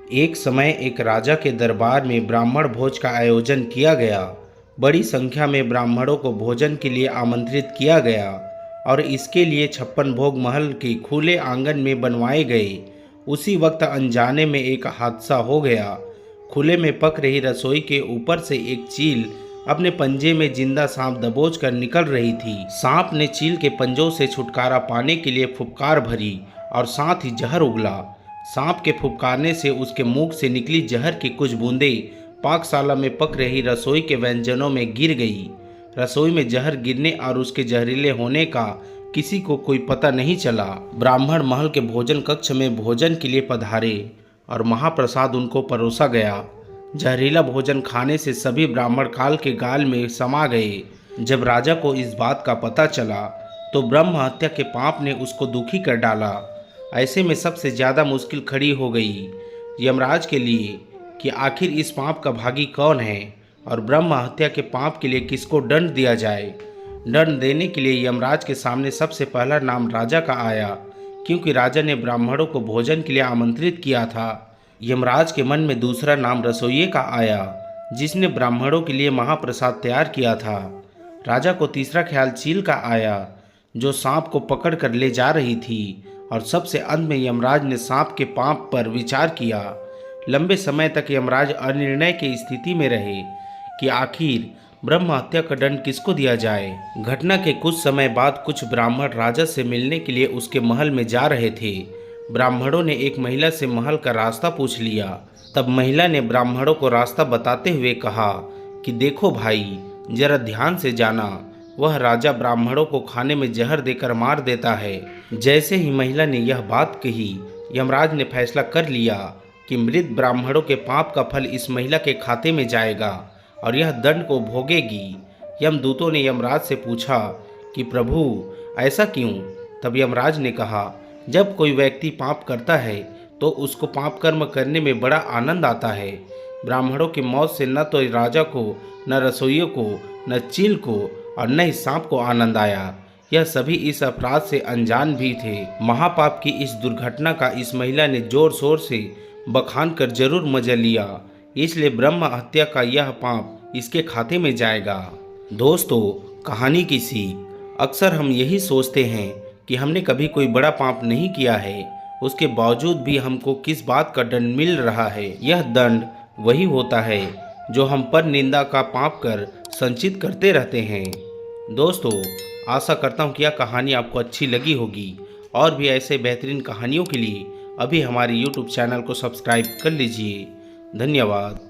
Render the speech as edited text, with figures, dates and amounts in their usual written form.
एक समय एक राजा के दरबार में ब्राह्मण भोज का आयोजन किया गया। बड़ी संख्या में ब्राह्मणों को भोजन के लिए आमंत्रित किया गया और इसके लिए 56 भोग महल के खुले आंगन में बनवाए गए। उसी वक्त अनजाने में एक हादसा हो गया। खुले में पक रही रसोई के ऊपर से एक चील अपने पंजे में जिंदा सांप दबोच कर निकल रही थी। सांप ने चील के पंजों से छुटकारा पाने के लिए फुफकार भरी और साथ ही जहर उगला। सांप के फुफकारने से उसके मुख से निकली जहर की कुछ बूंदें पाकशाला में पक रही रसोई के व्यंजनों में गिर गई। रसोई में जहर गिरने और उसके जहरीले होने का किसी को कोई पता नहीं चला। ब्राह्मण महल के भोजन कक्ष में भोजन के लिए पधारे और महाप्रसाद उनको परोसा गया। जहरीला भोजन खाने से सभी ब्राह्मण काल के गाल में समा गए। जब राजा को इस बात का पता चला तो ब्रह्म हत्या के पाप ने उसको दुखी कर डाला। ऐसे में सबसे ज़्यादा मुश्किल खड़ी हो गई यमराज के लिए कि आखिर इस पाप का भागी कौन है और ब्रह्म हत्या के पाप के लिए किसको दंड दिया जाए। दंड देने के लिए यमराज के सामने सबसे पहला नाम राजा का आया, क्योंकि राजा ने ब्राह्मणों को भोजन के लिए आमंत्रित किया था। यमराज के मन में दूसरा नाम रसोइये का आया, जिसने ब्राह्मणों के लिए महाप्रसाद तैयार किया था। राजा को तीसरा ख्याल चील का आया, जो सांप को पकड़ कर ले जा रही थी। और सबसे अंत में यमराज ने सांप के पाप पर विचार किया। लंबे समय तक यमराज अनिर्णय की स्थिति में रहे कि आखिर ब्रह्म हत्या का दंड किसको दिया जाए। घटना के कुछ समय बाद कुछ ब्राह्मण राजा से मिलने के लिए उसके महल में जा रहे थे। ब्राह्मणों ने एक महिला से महल का रास्ता पूछ लिया। तब महिला ने ब्राह्मणों को रास्ता बताते हुए कहा कि देखो भाई, जरा ध्यान से जाना, वह राजा ब्राह्मणों को खाने में जहर देकर मार देता है। जैसे ही महिला ने यह बात कही, यमराज ने फैसला कर लिया कि मृत ब्राह्मणों के पाप का फल इस महिला के खाते में जाएगा और यह दंड को भोगेगी। यमदूतों ने यमराज से पूछा कि प्रभु, ऐसा क्यों? तब यमराज ने कहा, जब कोई व्यक्ति पाप करता है तो उसको पाप कर्म करने में बड़ा आनंद आता है। ब्राह्मणों की मौत से न तो राजा को, न रसोइयों को, न चील को और न ही सांप को आनंद आया। यह सभी इस अपराध से अनजान भी थे। महापाप की इस दुर्घटना का इस महिला ने जोर शोर से बखान कर जरूर मजा लिया, इसलिए ब्रह्म हत्या का यह पाप इसके खाते में जाएगा। दोस्तों, कहानी की सीख, अक्सर हम यही सोचते हैं कि हमने कभी कोई बड़ा पाप नहीं किया है, उसके बावजूद भी हमको किस बात का दंड मिल रहा है। यह दंड वही होता है जो हम पर निंदा का पाप कर संचित करते रहते हैं। दोस्तों, आशा करता हूँ कि यह कहानी आपको अच्छी लगी होगी और भी ऐसे बेहतरीन कहानियों के लिए अभी हमारे YouTube चैनल को सब्सक्राइब कर लीजिए। धन्यवाद।